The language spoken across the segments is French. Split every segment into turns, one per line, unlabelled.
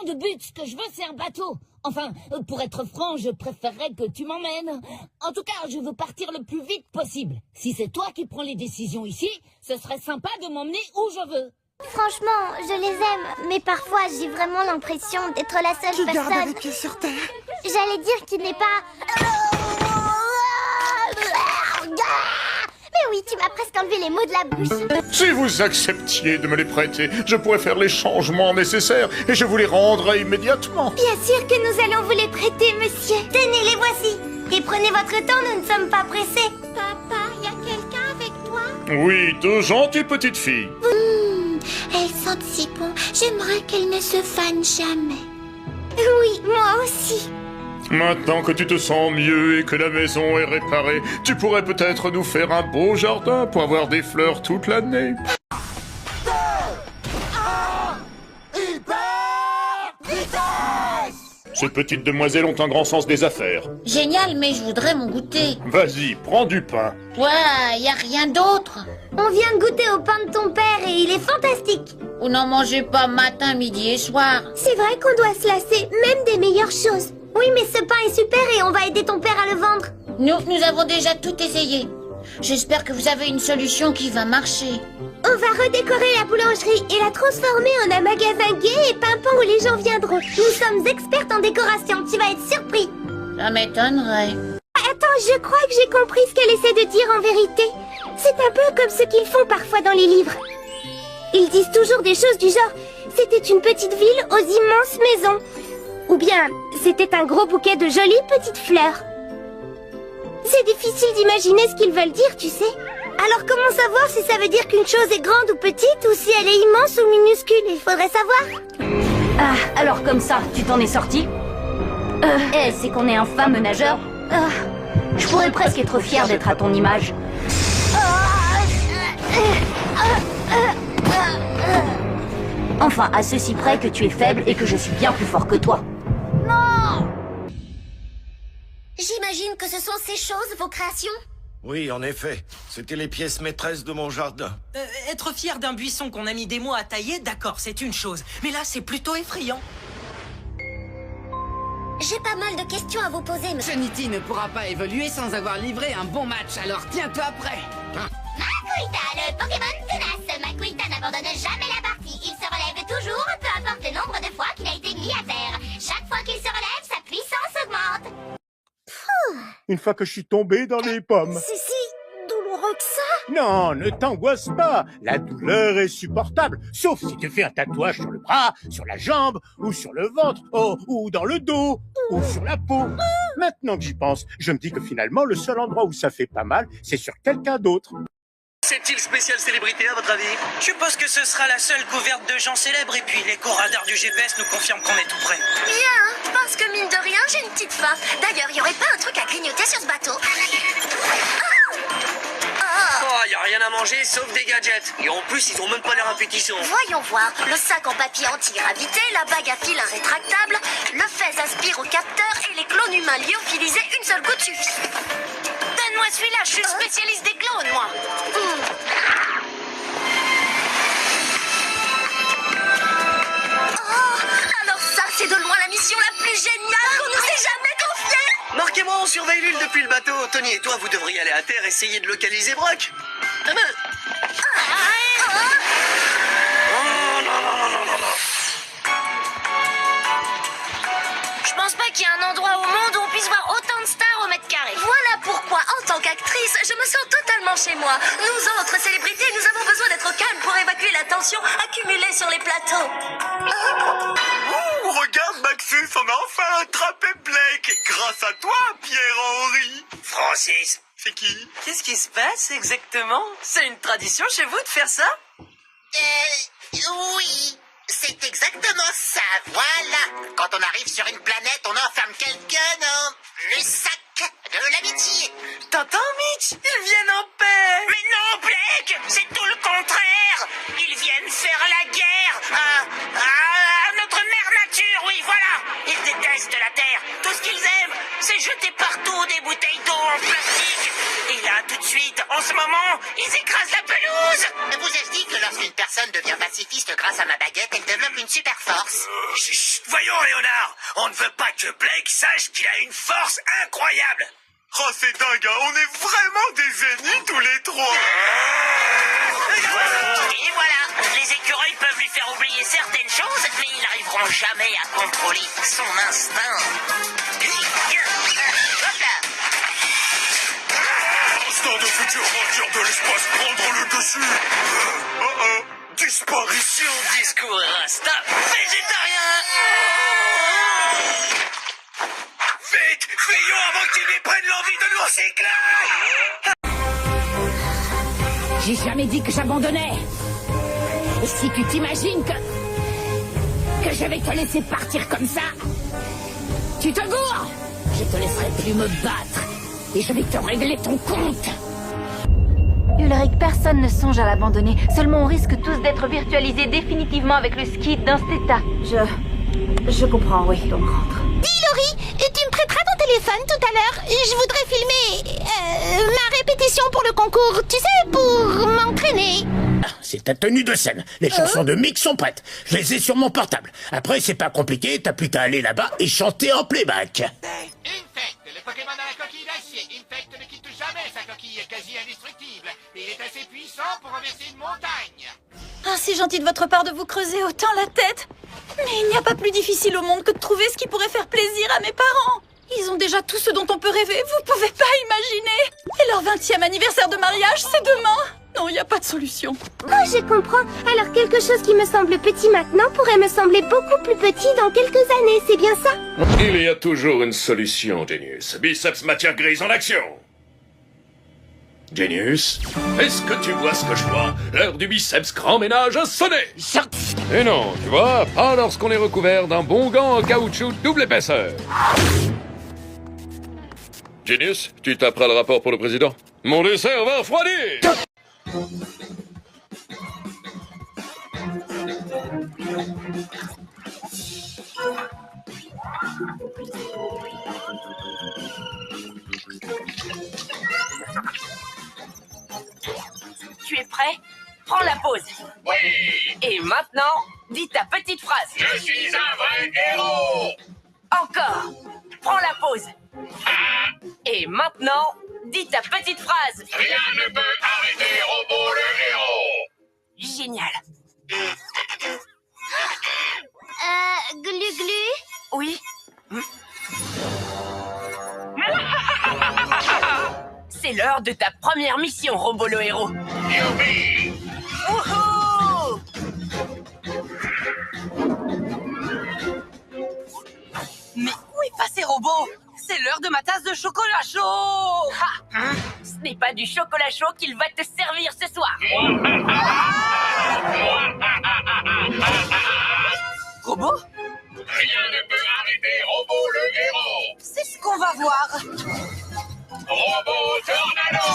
de but. Ce que je veux, c'est un bateau. Enfin, pour être franc, je préférerais que tu m'emmènes. En tout cas, je veux partir le plus vite possible. Si c'est toi qui prends les décisions ici, ce serait sympa de m'emmener où je veux.
Franchement, je les aime, mais parfois j'ai vraiment l'impression d'être la seule
Tu gardes les
personne.
pieds sur terre.
J'allais dire qu'il n'est pas... Mais oui, tu m'as presque enlevé les mots de la bouche.
Si vous acceptiez de me les prêter, je pourrais faire les changements nécessaires et je vous les rendrai immédiatement.
Bien sûr que nous allons vous les prêter, monsieur. Tenez, les voici. Et prenez votre temps, nous ne sommes pas pressés. Papa, y a quelqu'un avec toi?
Oui, deux gentilles petites filles.
Elles sentent si bon. J'aimerais qu'elles ne se fanent jamais. Oui, moi aussi.
Maintenant que tu te sens mieux et que la maison est réparée, tu pourrais peut-être nous faire un beau jardin pour avoir des fleurs toute l'année. Ces petites demoiselles ont un grand sens des affaires.
Génial, mais je voudrais mon goûter.
Vas-y, prends du pain.
Ouais, y a rien d'autre.
On vient de goûter au pain de ton père et il est fantastique.
Vous n'en mangez pas matin, midi et soir.
C'est vrai qu'on doit se lasser, même des meilleures choses. Oui, mais ce pain est super et on va aider ton père à le vendre.
Nous avons déjà tout essayé. J'espère que vous avez une solution qui va marcher.
On va redécorer la boulangerie et la transformer en un magasin gai et pimpant où les gens viendront. Nous sommes expertes en décoration, tu vas être surpris.
Ça m'étonnerait.
Attends, je crois que j'ai compris ce qu'elle essaie de dire en vérité. C'est un peu comme ce qu'ils font parfois dans les livres. Ils disent toujours des choses du genre « C'était une petite ville aux immenses maisons » ou bien « C'était un gros bouquet de jolies petites fleurs ». C'est difficile d'imaginer ce qu'ils veulent dire, tu sais. Alors comment savoir si ça veut dire qu'une chose est grande ou petite ou si elle est immense ou minuscule? Il faudrait savoir.
Ah, alors comme ça, tu t'en es sorti? C'est qu'on est un fameux nageur. Je pourrais presque être fier d'être à ton image. Enfin, à ceci près que tu es faible et que je suis bien plus fort que toi.
J'imagine que ce sont ces choses, vos créations?
Oui, en effet. C'était les pièces maîtresses de mon jardin.
Être fier d'un buisson qu'on a mis des mois à tailler, d'accord, c'est une chose. Mais là, c'est plutôt effrayant.
J'ai pas mal de questions à vous poser, monsieur.
Trinity ne pourra pas évoluer sans avoir livré un bon match, alors tiens-toi prêt.
Makuita, le Pokémon tenace. Makuita n'abandonne jamais la partie. Il se relève toujours, peu importe le nombre de fois qu'il a été mis à terre. Chaque fois qu'il se relève, sa puissance augmente.
Une fois que je suis tombé dans les pommes.
C'est si douloureux que ça?
Non, ne t'angoisse pas. La douleur est supportable. Sauf si tu fais un tatouage sur le bras, sur la jambe, ou sur le ventre, ou dans le dos, ou sur la peau. Maintenant que j'y pense, je me dis que finalement, le seul endroit où ça fait pas mal, c'est sur quelqu'un d'autre.
C'est-il spécial célébrité à votre avis?
Je suppose que ce sera la seule couverte de gens célèbres et puis l'écho radar du GPS nous confirme qu'on est tout près.
Bien, parce que mine de rien, j'ai une petite faim. D'ailleurs, y aurait pas un truc à grignoter sur ce bateau?
Oh, y a rien à manger sauf des gadgets. Et en plus, ils ont même pas l'air appétissants.
Voyons voir. Le sac en papier anti-gravité, la bague à fil rétractable, le fez aspire au capteur et les clones humains lyophilisés, une seule goutte suffit.
Donne-moi celui-là, je suis spécialiste des clones, moi.
Alors ça, c'est de loin la mission la plus géniale qu'on nous ait jamais confiée.
Marquez-moi, on surveille l'île depuis le bateau. Tony et toi, vous devriez aller à terre essayer de localiser Brock. Ah ben... Oh, non, non, non, non, non, non.
Je pense pas qu'il y ait un endroit au monde où on puisse voir autant de stars au mètre carré.
Voilà pourquoi, en tant qu'actrice, je me sens totalement chez moi. Nous autres célébrités, nous avons besoin d'être calmes pour évacuer la tension accumulée sur les plateaux.
Oh, regarde, Maxus, on a enfin attrapé Blake. Grâce à toi, Pierre-Henri. Francis, c'est qui?
Qu'est-ce qui se passe exactement? C'est une tradition chez vous de faire ça?
Oui, c'est exactement ça, voilà. Quand on arrive sur une planète, on enferme quelqu'un dans le sac de l'amitié.
T'entends, Mitch? Ils viennent en paix.
Mais non, Blake, c'est tout le contraire. Ils viennent faire la guerre à notre mère nature, oui, voilà. Ils détestent la Terre. Tout ce qu'ils aiment, c'est jeter partout des bouteilles d'eau en plastique. Et là, tout de suite, en ce moment, ils écrasent la pelouse.
Vous ai-je dit que lorsqu'une personne devient pacifiste grâce à ma baguette, elle développe une super force?
Chut, voyons. Voyons, Léonard, on ne veut pas que Blake sache qu'il a une force incroyable.
Oh, c'est dingue, hein, on est vraiment des ennemis tous les trois.
Et voilà, les écureuils peuvent lui faire oublier certaines choses, mais ils n'arriveront jamais à contrôler son instinct. Hop là.
Instinct de futur vainqueur de l'espace prendre le dessus. Disparition.
Discours rasta végétarien. Vite, fuyons avant qu'ils lui prennent l'envie de nous recycler.
J'ai jamais dit que j'abandonnais. Et si tu t'imagines que je vais te laisser partir comme ça, tu te gourres. Je te laisserai plus me battre. Et je vais te régler ton compte.
Ulrich, personne ne songe à l'abandonner. Seulement on risque tous d'être virtualisés définitivement avec le ski d'Insteta. Je comprends, oui, donc rentre.
Dis, Laurie, tu me prêteras ton téléphone tout à l'heure? Je voudrais filmer ma répétition pour le concours, tu sais, pour m'entraîner.
C'est ta tenue de scène. Les chansons de Mick sont prêtes. Je les ai sur mon portable. Après, c'est pas compliqué, t'as plus qu'à aller là-bas et chanter en playback.
Infect, le Pokémon à la coquille d'acier. Infect ne quitte jamais sa coquille quasi indestructible. Et il est assez puissant pour renverser une montagne.
Ah, c'est gentil de votre part de vous creuser autant la tête. Mais il n'y a pas plus difficile au monde que de trouver ce qui pourrait faire plaisir à mes parents. Ils ont déjà tout ce dont on peut rêver, vous pouvez pas imaginer. Et leur 20e anniversaire de mariage, c'est demain. Non, il n'y a pas de solution.
Oh, je comprends. Alors quelque chose qui me semble petit maintenant pourrait me sembler beaucoup plus petit dans quelques années, c'est bien ça?
Il y a toujours une solution, Genius. Biceps matière grise en action. Genius, est-ce que tu vois ce que je vois? L'heure du biceps grand ménage a sonné.
Et non, tu vois, pas lorsqu'on est recouvert d'un bon gant en caoutchouc double épaisseur.
Genius, tu taperas le rapport pour le président. Mon dessert va refroidir.
Tu es prêt? Prends la pause.
Oui.
Et maintenant, dis ta petite phrase.
Je suis un vrai héros.
Encore. Prends la pause. Et maintenant, dis ta petite phrase.
Rien ne peut arrêter Robo le héros.
Génial.
Glu-glu?
Oui. C'est l'heure de ta première mission, Robo le héros.
Youpi.
Wouhou! Mais où est passé Robo? C'est l'heure de ma tasse de chocolat chaud. Ce n'est pas du chocolat chaud qu'il va te servir ce soir. Robo?
Rien ne peut arrêter Robo le héros.
C'est ce qu'on va voir.
Robo Tornado.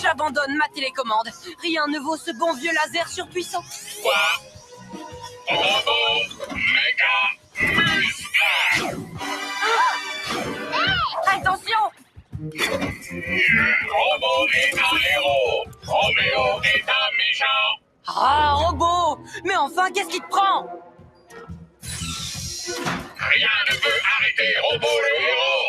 J'abandonne ma télécommande. Rien ne vaut ce bon vieux laser surpuissant.
Quoi? Robo méga muscle.
Attention!
Robo est un héros. Roméo est un méchant.
Ah, Robo! Mais enfin, qu'est-ce qui te prend?
Rien ne peut arrêter Robo le héros.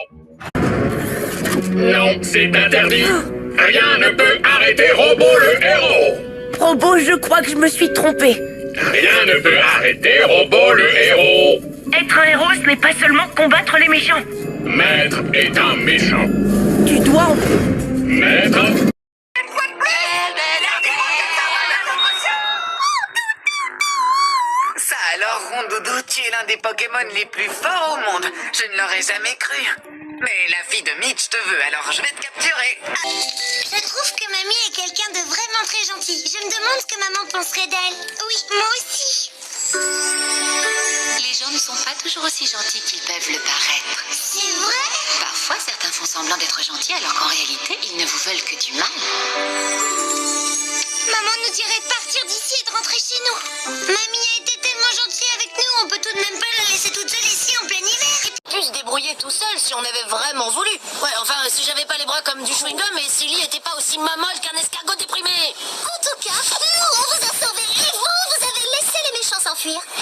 Non, c'est interdit. Rien ne peut arrêter Robo le héros.
Robo, je crois que je me suis trompé.
Rien ne peut arrêter Robo le héros.
Être un héros, ce n'est pas seulement combattre les méchants.
Maître est un méchant.
Tu dois...
Maître.
Ça alors, Rondoudou, tu es l'un des Pokémon les plus forts au monde. Je ne l'aurais jamais cru. Mais la fille de Mitch te veut, alors je vais te capturer.
Je trouve que mamie est quelqu'un de vraiment très gentil. Je me demande ce que maman penserait d'elle. Oui, moi aussi.
Les gens ne sont pas toujours aussi gentils qu'ils peuvent le paraître.
C'est vrai?
Parfois, certains font semblant d'être gentils alors qu'en réalité, ils ne vous veulent que du mal.
Maman nous dirait de partir d'ici et de rentrer chez nous. Mamie a été tellement gentille avec nous, on peut tout de même pas la laisser toute seule ici en plein hiver.
Pu se débrouiller tout seul si on avait vraiment voulu. Ouais, enfin, si j'avais pas les bras comme du chewing-gum et Silly était pas aussi mamolle qu'un escargot déprimé.
En tout cas, nous, on vous a sauvé. Et vous avez laissé les fuir.